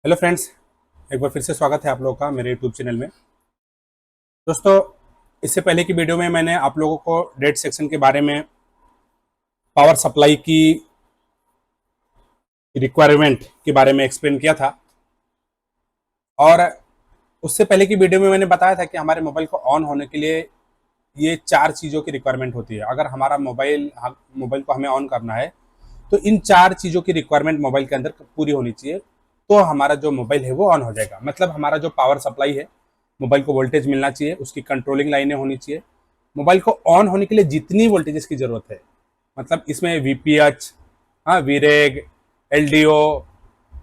Hello friends, एक बार फिर से स्वागत है आप लोगों का मेरे यूट्यूब चैनल में। दोस्तों, इससे पहले की वीडियो में मैंने आप लोगों को डेट सेक्शन के बारे में, पावर सप्लाई की रिक्वायरमेंट के बारे में एक्सप्लेन किया था। और उससे पहले की वीडियो में मैंने बताया था कि हमारे मोबाइल को ऑन होने के लिए ये 4 चीज़ों की रिक्वायरमेंट होती है। अगर हमारा मोबाइल को हमें ऑन करना है तो इन 4 चीज़ों की रिक्वायरमेंट मोबाइल के अंदर पूरी होनी चाहिए, तो हमारा जो मोबाइल है वो ऑन हो जाएगा। मतलब हमारा जो पावर सप्लाई है, मोबाइल को वोल्टेज मिलना चाहिए, उसकी कंट्रोलिंग लाइनें होनी चाहिए। मोबाइल को ऑन होने के लिए जितनी वोल्टेजेस की जरूरत है, मतलब इसमें वीपीएच, हाँ, वीरेग, एलडीओ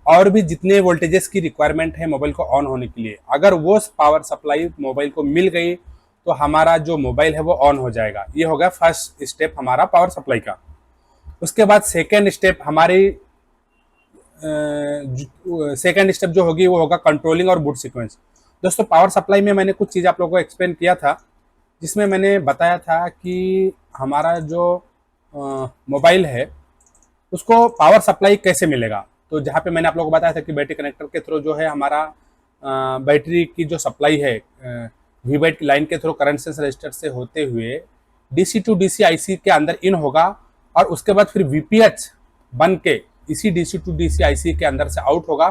और भी जितने वोल्टेजेस की रिक्वायरमेंट है मोबाइल को ऑन होने के लिए, अगर वो पावर सप्लाई मोबाइल को मिल गई तो हमारा जो मोबाइल है वो ऑन हो जाएगा। ये हो गया फर्स्ट स्टेप हमारा पावर सप्लाई का। उसके बाद सेकेंड स्टेप जो होगी वो होगा कंट्रोलिंग और बूट सीक्वेंस। दोस्तों, पावर सप्लाई में मैंने कुछ चीज़ आप लोगों को एक्सप्लेन किया था, जिसमें मैंने बताया था कि हमारा जो मोबाइल है उसको पावर सप्लाई कैसे मिलेगा। तो जहाँ पे मैंने आप लोगों को बताया था कि बैटरी कनेक्टर के थ्रू जो है हमारा बैटरी की जो सप्लाई है वी बैट की लाइन के थ्रू करंट सेंस रजिस्टर से होते हुए डीसी टू डीसी आईसी के अंदर इन होगा, और उसके बाद फिर वीपीएच बन के इसी डीसी टू डीसी आईसी के अंदर से आउट होगा,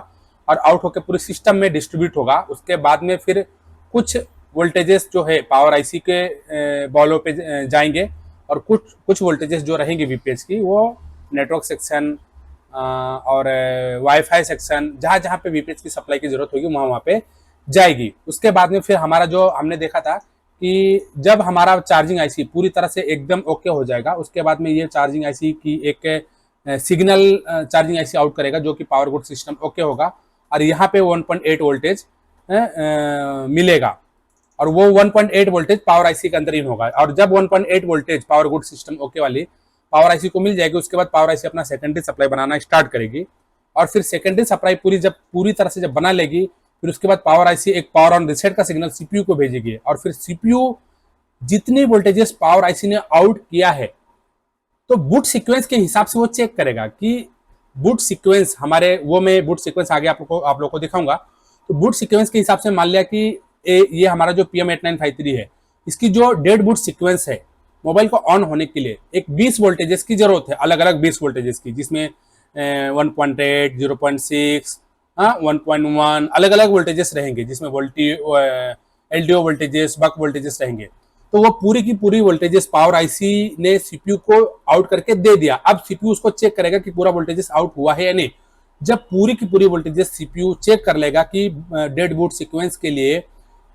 और आउट होकर पूरे सिस्टम में डिस्ट्रीब्यूट होगा। उसके बाद में फिर कुछ वोल्टेजेस जो है पावर आईसी के बॉलों पे जाएंगे, और कुछ कुछ वोल्टेजेस जो रहेंगे वीपीएच की वो नेटवर्क सेक्शन और वाईफाई सेक्शन, जहाँ जहाँ पे वीपीएच की सप्लाई की जरूरत होगी वहाँ वहाँ पे जाएगी। उसके बाद में फिर हमारा जो हमने देखा था कि जब हमारा चार्जिंग आईसी पूरी तरह से एकदम ओके हो जाएगा, उसके बाद में ये चार्जिंग आईसी की एक सिग्नल चार्जिंग आईसी आउट करेगा, जो कि पावर गुड सिस्टम ओके होगा, और यहाँ पे 1.8 वोल्टेज मिलेगा, और वो 1.8 वोल्टेज पावर आईसी के अंदर इन होगा। और जब 1.8 voltage power good system okay वाली पावर आईसी को मिल जाएगी, उसके बाद पावर आईसी अपना सेकेंडरी सप्लाई बनाना स्टार्ट करेगी, और फिर सेकेंडरी सप्लाई पूरी तरह से जब बना लेगी, फिर उसके बाद पावर आईसी एक पावर ऑन रिसेट का सिग्नल सीपीयू को भेजेगी, और फिर सीपीयू जितनी वोल्टेजेस पावर आईसी ने आउट किया है, तो बूट सीक्वेंस के हिसाब से वो चेक करेगा कि बूट सीक्वेंस हमारे वो में बूट सीक्वेंस आगे आप लोग को दिखाऊंगा। तो बूट सीक्वेंस के हिसाब से मान लिया कि ये हमारा जो PM8953 है, इसकी जो डेड बूट सीक्वेंस है मोबाइल को ऑन होने के लिए एक 20 वोल्टेजेस की जरूरत है, अलग अलग 20 वोल्टेजेस की, जिसमें 1.8, 0.6, 1.1 अलग अलग वोल्टेजेस रहेंगे, जिसमें एलडीओ वोल्टेजेस, बक वोल्टेजेस रहेंगे। तो वो पूरी की पूरी वोल्टेजेस पावर आईसी ने सीपीयू को आउट करके दे दिया। अब सीपीयू उसको चेक करेगा कि पूरा वोल्टेजेस आउट हुआ है या नहीं। जब पूरी की पूरी वोल्टेजेस सीपीयू चेक कर लेगा कि डेड बूट सीक्वेंस के लिए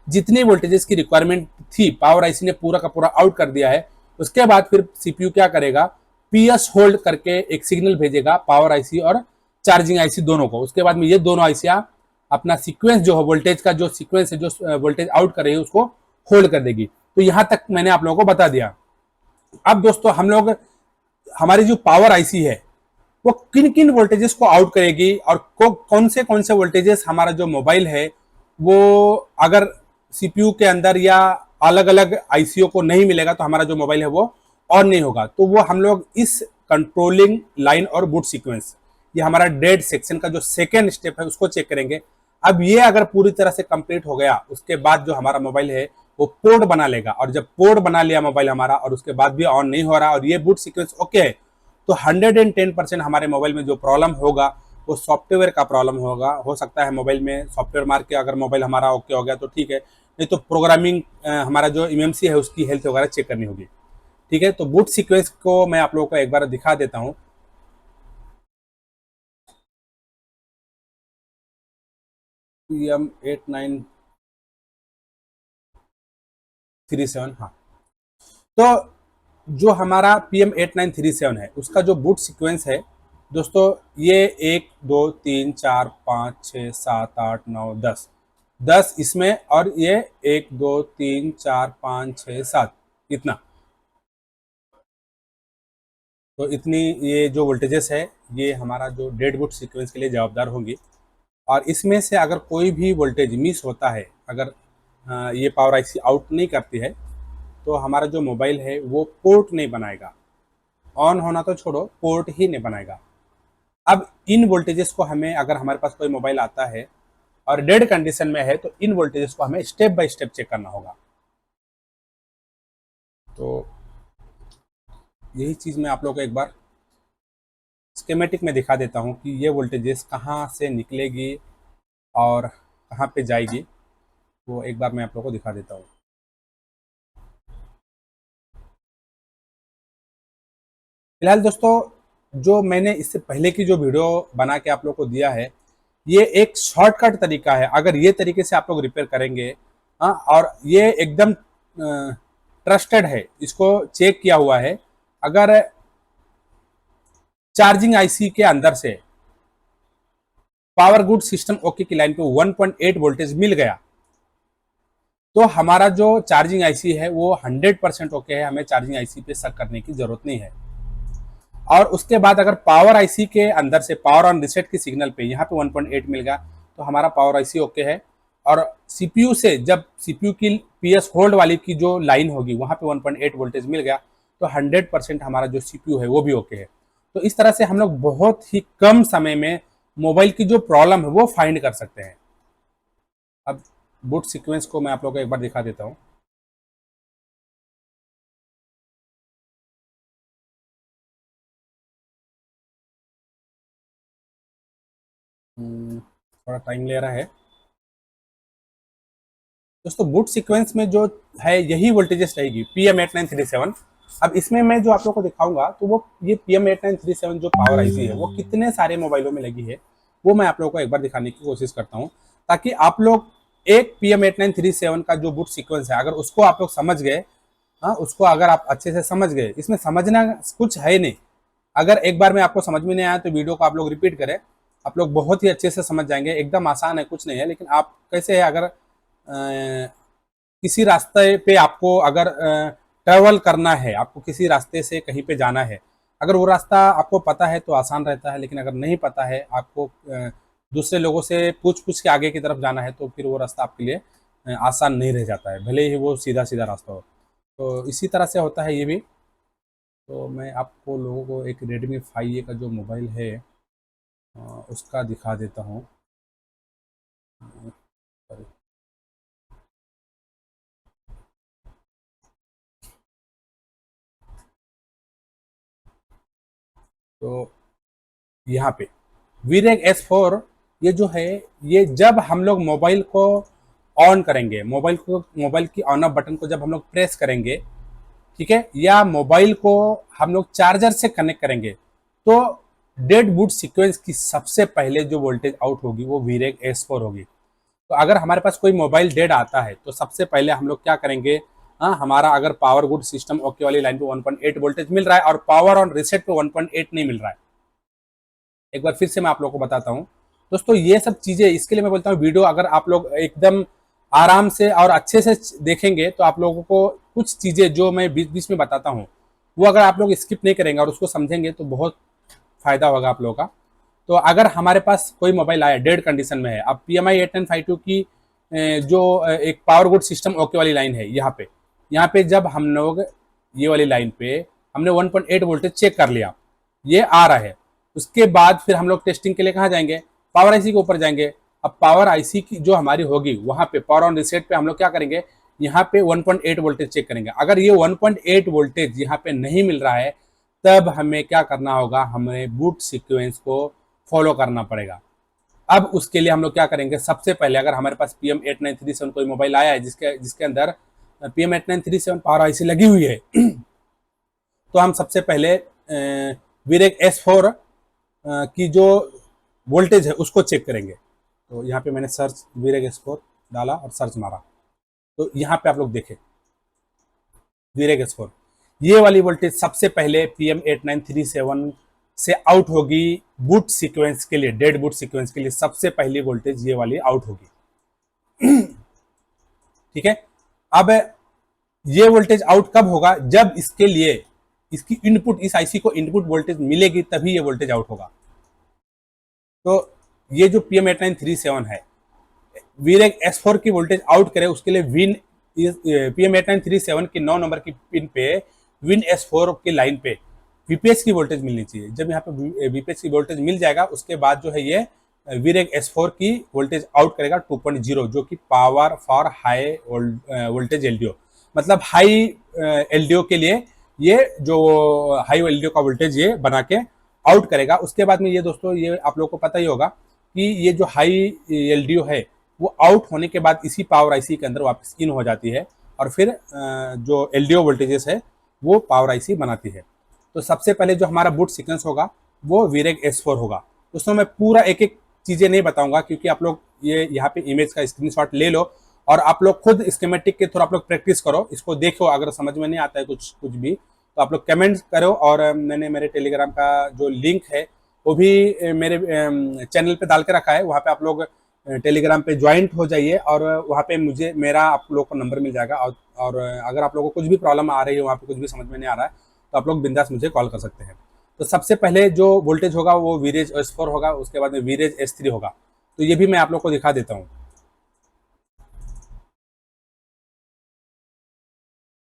जितनी वोल्टेजेस की रिक्वायरमेंट थी पावर आईसी ने पूरा का पूरा आउट कर दिया है, उसके बाद फिर सीपीयू क्या करेगा, पीएस होल्ड करके एक सिग्नल भेजेगा पावर आईसी और चार्जिंग आईसी दोनों को। उसके बाद में ये दोनों आईसियां अपना सीक्वेंस जो है, वोल्टेज का जो सीक्वेंस है, जो वोल्टेज आउट कर रही है, उसको होल्ड कर देगी। तो यहां तक मैंने आप लोगों को बता दिया। अब दोस्तों, हमारी जो पावर आईसी है वो किन किन वोल्टेजेस को आउट करेगी, और कौन से वोल्टेजेस हमारा जो मोबाइल है वो अगर सीपीयू के अंदर या अलग अलग आईसीओ को नहीं मिलेगा तो हमारा जो मोबाइल है वो ऑन नहीं होगा। तो वो हम लोग इस कंट्रोलिंग लाइन और बूट सीक्वेंस, ये हमारा डेड सेक्शन का जो सेकेंड स्टेप है, उसको चेक करेंगे। अब ये अगर पूरी तरह से कंप्लीट हो गया, उसके बाद जो हमारा मोबाइल है वो पोर्ट बना लेगा, और जब पोर्ट बना लिया मोबाइल हमारा और उसके बाद भी ऑन नहीं हो रहा और ये बूट सीक्वेंस ओके है, तो 110% हमारे मोबाइल में जो प्रॉब्लम होगा वो सॉफ्टवेयर का प्रॉब्लम होगा। हो सकता है मोबाइल में सॉफ्टवेयर मार के अगर मोबाइल हमारा ओके हो गया तो ठीक है, नहीं तो प्रोग्रामिंग हमारा जो एमएमसी है उसकी हेल्थ वगैरह चेक करनी होगी। ठीक है, तो बूट सीक्वेंस को मैं आप लोगों को एक बार दिखा देता हूँ। PM8937, हाँ। तो जो हमारा PM8937 है उसका जो बूट सीक्वेंस है दोस्तों, ये 1 2 3 4 5 6 7 8 9 10 इसमें, और ये 1 2 3 4 5 6 7 इतना। तो इतनी ये जो वोल्टेजेस है ये हमारा जो डेड बूट सीक्वेंस के लिए जवाबदार होंगी। और इसमें से अगर कोई भी वोल्टेज मिस होता है, अगर ये पावर आईसी आउट नहीं करती है, तो हमारा जो मोबाइल है वो पोर्ट नहीं बनाएगा। ऑन होना तो छोड़ो, पोर्ट ही नहीं बनाएगा। अब इन वोल्टेजेस को हमें, अगर हमारे पास कोई मोबाइल आता है और डेड कंडीशन में है, तो इन वोल्टेजेस को हमें स्टेप बाय स्टेप चेक करना होगा। तो यही चीज़ मैं आप लोगों को एक बार स्कीमेटिक में दिखा देता हूँ कि ये वोल्टेजेस कहाँ से निकलेगी और कहाँ पे जाएगी, वो एक बार मैं आप लोगों को दिखा देता हूँ। फिलहाल दोस्तों, जो मैंने इससे पहले की जो वीडियो बना के आप लोग को दिया है, ये एक शॉर्टकट तरीका है। अगर ये तरीके से आप लोग रिपेयर करेंगे, हाँ, और ये एकदम ट्रस्टेड है, इसको चेक किया हुआ है। अगर चार्जिंग आईसी के अंदर से पावर गुड सिस्टम ओके की लाइन पे 1.8 वोल्टेज मिल गया, तो हमारा जो चार्जिंग आईसी है वो 100% ओके है, हमें चार्जिंग आईसी पे शक करने की जरूरत नहीं है। और उसके बाद अगर पावर आईसी के अंदर से पावर ऑन रिसेट की सिग्नल पे यहाँ पे 1.8 मिल गया, तो हमारा पावर आईसी ओके है। और सीपीयू से जब सीपीयू की पीएस होल्ड वाली की जो लाइन होगी वहाँ पे 1.8 वोल्टेज मिल गया, तो 100% हमारा जो सीपीयू है वो भी ओके है। तो इस तरह से हम लोग बहुत ही कम समय में मोबाइल की जो प्रॉब्लम है वो फाइंड कर सकते हैं। अब बूट सीक्वेंस को मैं आप लोगों को एक बार दिखा देता हूँ। थोड़ा टाइम ले रहा है दोस्तों। बूट सीक्वेंस में जो है यही वोल्टेजेस रहेगी, PM8937। अब इसमें मैं जो आप लोगों को दिखाऊंगा, तो वो ये PM8937 जो पावर आईसी है वो कितने सारे मोबाइलों में लगी है, वो मैं आप लोगों को एक बार दिखाने की कोशिश करता हूँ, ताकि आप लोग एक PM8937 का जो बूट सीक्वेंस है, अगर उसको आप लोग समझ गए, हाँ, उसको अगर आप अच्छे से समझ गए, इसमें समझना कुछ है नहीं। अगर एक बार में आपको समझ में नहीं आया तो वीडियो को आप लोग रिपीट करें, आप लोग बहुत ही अच्छे से समझ जाएंगे। एकदम आसान है, कुछ नहीं है। लेकिन आप कैसे है, अगर किसी रास्ते पे आपको अगर ट्रेवल करना है, आपको किसी रास्ते से कहीं पे जाना है, अगर वो रास्ता आपको पता है तो आसान रहता है, लेकिन अगर नहीं पता है, आपको दूसरे लोगों से पूछ पूछ के आगे की तरफ जाना है, तो फिर वो रास्ता आपके लिए आसान नहीं रह जाता है, भले ही वो सीधा सीधा रास्ता हो। तो इसी तरह से होता है ये भी। तो मैं आपको लोगों को एक Redmi 5A का जो मोबाइल है उसका दिखा देता हूँ। तो यहाँ पे वीरेक S4, ये जो है, ये जब हम लोग मोबाइल को ऑन करेंगे, मोबाइल की ऑन ऑफ बटन को जब हम लोग प्रेस करेंगे, ठीक है, या मोबाइल को हम लोग चार्जर से कनेक्ट करेंगे, तो डेड बूट सीक्वेंस की सबसे पहले जो वोल्टेज आउट होगी वो वीरेक S4 होगी। तो अगर हमारे पास कोई मोबाइल डेड आता है, तो सबसे पहले हम लोग क्या करेंगे, हाँ, हमारा अगर पावर गुड सिस्टम ओके वाली लाइन पे 1.8 वोल्टेज मिल रहा है और पावर ऑन रिसेट पे 1.8 नहीं मिल रहा है, एक बार फिर से मैं आप लोगों को बताता हूँ दोस्तों, ये सब चीजें, इसके लिए मैं बोलता हूँ वीडियो अगर आप लोग एकदम आराम से और अच्छे से देखेंगे, तो आप लोगों को कुछ चीजें जो मैं बीच बीच में बताता हूँ, वो अगर आप लोग स्किप नहीं करेंगे और उसको समझेंगे, तो बहुत फायदा होगा आप लोगों का। तो अगर हमारे पास कोई मोबाइल आया डेड कंडीशन में है, अब PMI8952 की जो एक पावर गुड सिस्टम ओके वाली लाइन है, यहाँ पे जब हम लोग ये वाली लाइन पे हमने 1.8 वोल्टेज चेक कर लिया, ये आ रहा है, उसके बाद फिर हम लोग टेस्टिंग के लिए कहाँ जाएंगे, पावर आईसी के ऊपर जाएंगे। अब पावर आईसी की जो हमारी होगी, वहां पे पावर ऑन रिसेट पे हम लोग क्या करेंगे, यहाँ पे 1.8 वोल्टेज चेक करेंगे। अगर ये 1.8 वोल्टेज यहाँ पे नहीं मिल रहा है, तब हमें क्या करना होगा, हमें बूट सीक्वेंस को फॉलो करना पड़ेगा। अब उसके लिए हम लोग क्या करेंगे, सबसे पहले अगर हमारे पास PM8937 कोई मोबाइल आया है जिसके जिसके अंदर PM8937 पावर आईसी लगी हुई है, तो हम सबसे पहले वीरेक S4 की जो वोल्टेज है उसको चेक करेंगे। तो यहाँ पे मैंने सर्च वीरेक S4 डाला और सर्च मारा, तो यहाँ पे आप लोग देखें वीरेक S4, ये वाली वोल्टेज सबसे पहले PM8937 से आउट होगी। बूट सीक्वेंस के लिए, डेड बूट सीक्वेंस के लिए सबसे पहली वोल्टेज ये वाली आउट होगी, ठीक है। अब ये वोल्टेज आउट कब होगा, जब इसके लिए इसकी इनपुट, इस आईसी को इनपुट वोल्टेज मिलेगी, तभी ये वोल्टेज आउट होगा। तो ये जो PM8937 है, वीरेक S4 की वोल्टेज आउट करे, उसके लिए विन PM8937 की 9 नंबर की पिन पे विन S4 की लाइन पे वीपीएस की वोल्टेज मिलनी चाहिए। जब यहाँ पे वीपीएस की वोल्टेज मिल जाएगा उसके बाद जो है ये वीरेग S4 की वोल्टेज आउट करेगा 2.0, जो कि power for high voltage LDO, मतलब हाई एलडीओ के लिए ये जो हाई एलडीओ का वोल्टेज ये बना के आउट करेगा। उसके बाद में ये दोस्तों ये आप लोगों को पता ही होगा कि ये जो हाई एलडीओ है वो आउट होने के बाद इसी पावर आईसी के अंदर वापस इन हो जाती है और फिर जो एलडीओ वोल्टेजेस है वो पावर आईसी बनाती है। तो सबसे पहले जो हमारा बूट सीक्वेंस होगा वो वीरेग S4 होगा। दोस्तों मैं पूरा एक एक चीजें नहीं बताऊंगा क्योंकि आप लोग ये यहाँ पे इमेज का स्क्रीनशॉट ले लो और आप लोग खुद स्कीमेटिक के थ्रू आप लोग प्रैक्टिस करो, इसको देखो। अगर समझ में नहीं आता है कुछ भी तो आप लोग कमेंट करो। और मैंने मेरे टेलीग्राम का जो लिंक है वो भी मेरे चैनल पे डाल के रखा है, वहाँ पे आप लोग टेलीग्राम पे ज्वाइंट हो जाइए और वहाँ पे मुझे मेरा आप लोग को नंबर मिल जाएगा। और अगर आप लोगों को कुछ भी प्रॉब्लम आ रही है, वहाँ पे कुछ भी समझ में नहीं आ रहा है, तो आप लोग बिंदास मुझे कॉल कर सकते हैं। तो सबसे पहले जो वोल्टेज होगा वो वीरेज S4 होगा, उसके बाद में वीरेज S3 होगा। तो ये भी मैं आप लोग को दिखा देता हूँ।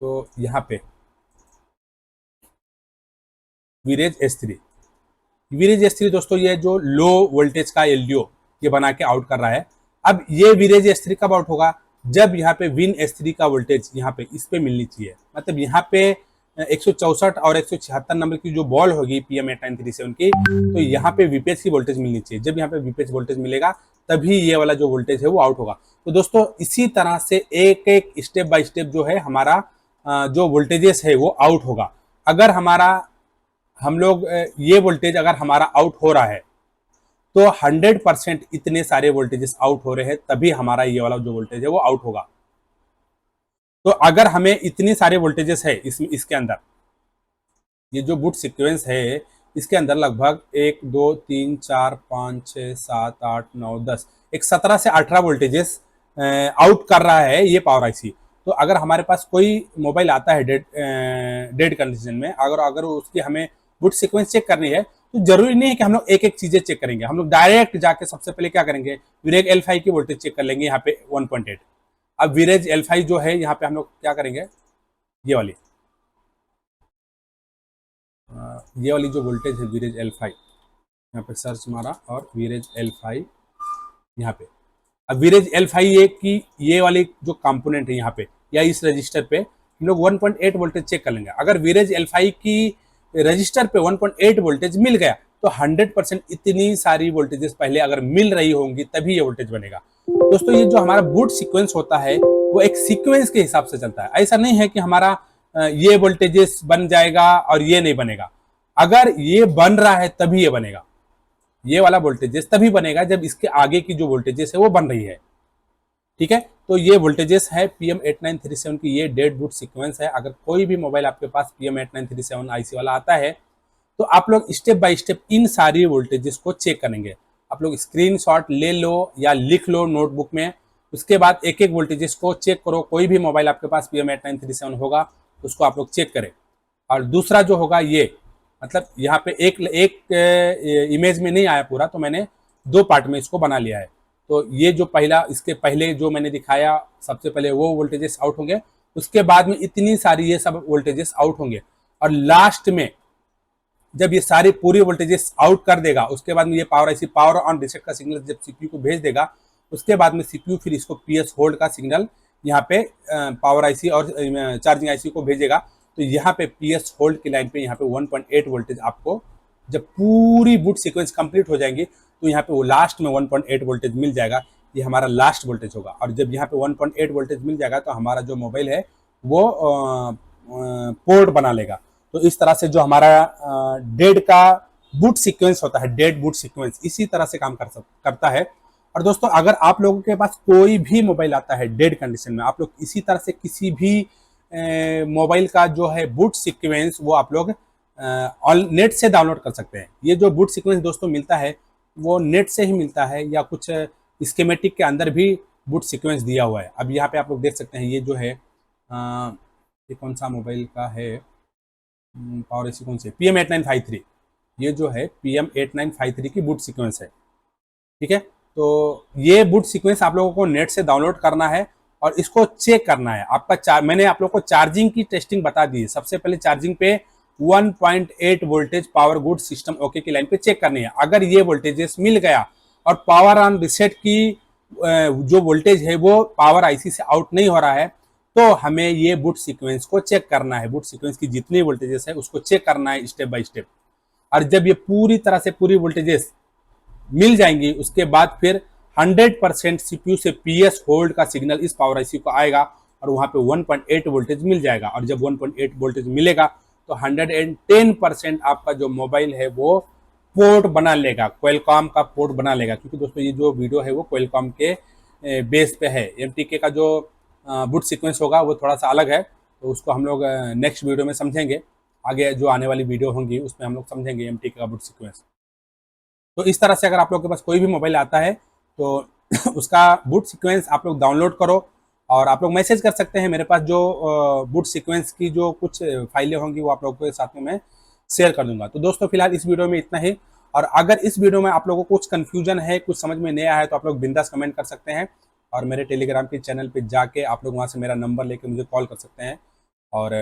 तो यहाँ पे वीरेज S3, वीरेज S3 दोस्तों ये जो लो वोल्टेज का एलडीओ ये बना के आउट कर रहा है। अब ये वीरेज S3 कब आउट होगा? जब यहाँ पे विन S3 का वोल्टेज यहाँ पे इस पे मिलनी चाहिए, मतलब यहाँ पे 164 और 176 नंबर की जो बॉल होगी PM8937 की, तो यहाँ पे वीपीएस की वोल्टेज मिलनी चाहिए। जब यहाँ पे वीपीएस वोल्टेज मिलेगा तभी ये वाला जो वोल्टेज है वो आउट होगा। तो दोस्तों इसी तरह से एक एक स्टेप बाय स्टेप जो है हमारा जो वोल्टेजेस है वो आउट होगा। अगर हमारा हम लोग ये वोल्टेज अगर हमारा आउट हो रहा है तो 100% इतने सारे वोल्टेजेस आउट हो रहे हैं तभी हमारा ये वाला जो वोल्टेज है वो आउट होगा। तो अगर हमें इतनी सारे वोल्टेजेस है इसके अंदर, ये जो बूट सीक्वेंस है इसके अंदर लगभग 1 2 3 4 5 6 7 8 9 10 एक 17 से 18 वोल्टेजेस आउट कर रहा है ये पावर आईसी। तो अगर हमारे पास कोई मोबाइल आता है डेड कंडीशन में, अगर उसकी हमें बूट सीक्वेंस चेक करनी है तो जरूरी नहीं है कि हम लोग एक एक चीजें चेक करेंगे। हम लोग डायरेक्ट जाके सबसे पहले क्या करेंगे, वीरेग L5 की वोल्टेज चेक कर लेंगे यहाँ पे 1.8। अब वीरेज L5 जो है यहाँ पे हम लोग क्या करेंगे, ये वाली जो वोल्टेज है वीरेज L5, यहाँ पे सर्च मारा और वीरेज L5 यहाँ पे। अब वीरेज L5 ये की ये वाली जो कंपोनेंट है यहाँ पे या इस रजिस्टर पे हम लोग 1.8 वोल्टेज चेक कर लेंगे। अगर वीरेज L5 की रजिस्टर पे 1.8 वोल्टेज मिल गया तो 100% इतनी सारी वोल्टेजेस पहले अगर मिल रही होंगी तभी ये वोल्टेज बनेगा। दोस्तों ये जो हमारा बूट सीक्वेंस होता है वो एक सीक्वेंस के हिसाब से चलता है। ऐसा नहीं है कि हमारा ये वोल्टेजेस बन जाएगा और ये नहीं बनेगा। अगर ये बन रहा है तभी ये बनेगा, ये वाला वोल्टेजेस तभी बनेगा जब इसके आगे की जो वोल्टेजेस है वो बन रही है। ठीक है, तो ये वोल्टेजेस है PM8937 की, ये डेड बूट सीक्वेंस है। अगर कोई भी मोबाइल आपके पास PM8937 आईसी वाला आता है तो आप लोग स्टेप बाय स्टेप इन सारी वोल्टेजेस को चेक करेंगे। आप लोग स्क्रीनशॉट ले लो या लिख लो नोटबुक में, उसके बाद एक एक वोल्टेजेस को चेक करो। कोई भी मोबाइल आपके पास PM8937 होगा उसको आप लोग चेक करें। और दूसरा जो होगा ये, मतलब यहाँ पे एक इमेज में नहीं आया पूरा, तो मैंने 2 पार्ट में इसको बना लिया है। तो ये जो पहला, इसके पहले जो मैंने दिखाया सबसे पहले वो वोल्टेजेस आउट होंगे, उसके बाद में इतनी सारी ये सब वोल्टेजेस आउट होंगे और लास्ट में जब ये सारी पूरी वोल्टेजेस आउट कर देगा उसके बाद में ये power IC power on reset का सिग्नल जब सीपीयू को भेज देगा, उसके बाद में सीपीयू फिर इसको पीएस होल्ड का सिग्नल यहाँ पे पावर आईसी और चार्जिंग आईसी को भेजेगा। तो यहाँ पे पीएस होल्ड की लाइन पे यहाँ पे 1.8 वोल्टेज आपको जब पूरी बूट सीक्वेंस कंप्लीट हो जाएंगी तो यहाँ पे वो लास्ट में 1.8 वोल्टेज मिल जाएगा। ये हमारा लास्ट वोल्टेज होगा और जब यहाँ पे 1.8 वोल्टेज मिल जाएगा तो हमारा जो मोबाइल है वो पोर्ट बना लेगा। तो इस तरह से जो हमारा डेड का बूट सीक्वेंस होता है, डेड बूट सीक्वेंस इसी तरह से काम करता है। और दोस्तों अगर आप लोगों के पास कोई भी मोबाइल आता है डेड कंडीशन में, आप लोग इसी तरह से किसी भी मोबाइल का जो है बूट सीक्वेंस वो आप लोग नेट से डाउनलोड कर सकते हैं। ये जो बूट सीक्वेंस दोस्तों मिलता है वो नेट से ही मिलता है या कुछ स्कीमेटिक के अंदर भी बूट सीक्वेंस दिया हुआ है। अब यहाँ पे आप लोग देख सकते हैं ये जो है ये कौन सा मोबाइल का है, पावर आईसी कौन सी, PM8953, ये जो है PM8953 की बूट सीक्वेंस है। ठीक है, तो ये बूट सीक्वेंस आप लोगों को नेट से डाउनलोड करना है और इसको चेक करना है। आपका मैंने आप लोगों को चार्जिंग की टेस्टिंग बता दी है। सबसे पहले चार्जिंग पे 1.8 voltage power good system okay की लाइन पे चेक करनी है। अगर ये वोल्टेजेस मिल गया और पावर ऑन रीसेट की जो वोल्टेज है वो पावर आईसी से आउट नहीं हो रहा है, तो हमें ये बूट सीक्वेंस को चेक करना है। बूट सीक्वेंस की जितनी वोल्टेजेस है उसको चेक करना है स्टेप बाय स्टेप। और जब ये पूरी तरह से पूरी वोल्टेजेस मिल जाएंगी उसके बाद फिर 100% सीपीयू से पीएस होल्ड का सिग्नल इस पावर आईसी को आएगा और वहां पे 1.8 वोल्टेज मिल जाएगा। और जब 1.8 वोल्टेज मिलेगा तो 110% आपका जो मोबाइल है वो पोर्ट बना लेगा, क्वेलकॉम का पोर्ट बना लेगा। क्योंकि दोस्तों ये जो वीडियो है वो क्वेलकॉम के बेस पे है। एमटीके का जो बूट सीक्वेंस होगा वो थोड़ा सा अलग है, तो उसको हम लोग नेक्स्ट वीडियो में समझेंगे। आगे जो आने वाली वीडियो होंगी उसमें हम लोग समझेंगे एमटीके का बूट सीक्वेंस। तो इस तरह से अगर आप लोग के पास कोई भी मोबाइल आता है तो उसका बूट सीक्वेंस आप लोग डाउनलोड करो और आप लोग मैसेज कर सकते हैं। मेरे पास जो बूट सीक्वेंस की जो कुछ फाइलें होंगी वो आप लोगों के साथ में मैं शेयर कर दूंगा। तो दोस्तों फिलहाल इस वीडियो में इतना ही। और अगर इस वीडियो में आप लोगों को कुछ कंफ्यूजन है, कुछ समझ में नहीं आया है, तो आप लोग बिंदास कमेंट कर सकते हैं और मेरे टेलीग्राम के चैनल पे जाके आप लोग वहाँ से मेरा नंबर लेके मुझे कॉल कर सकते हैं। और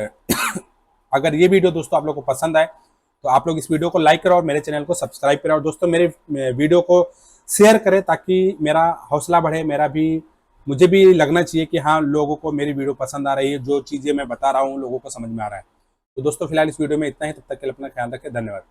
अगर ये वीडियो दोस्तों आप लोग को पसंद आए तो आप लोग इस वीडियो को लाइक करो और मेरे चैनल को सब्सक्राइब करें। और दोस्तों मेरे वीडियो को शेयर करें ताकि मेरा हौसला बढ़े, मुझे भी लगना चाहिए कि हाँ लोगों को मेरी वीडियो पसंद आ रही है, जो चीज़ें मैं बता रहा हूँ लोगों को समझ में आ रहा है। तो दोस्तों फिलहाल इस वीडियो में इतना ही। तब तक के लिए अपना ख्याल रखें। धन्यवाद।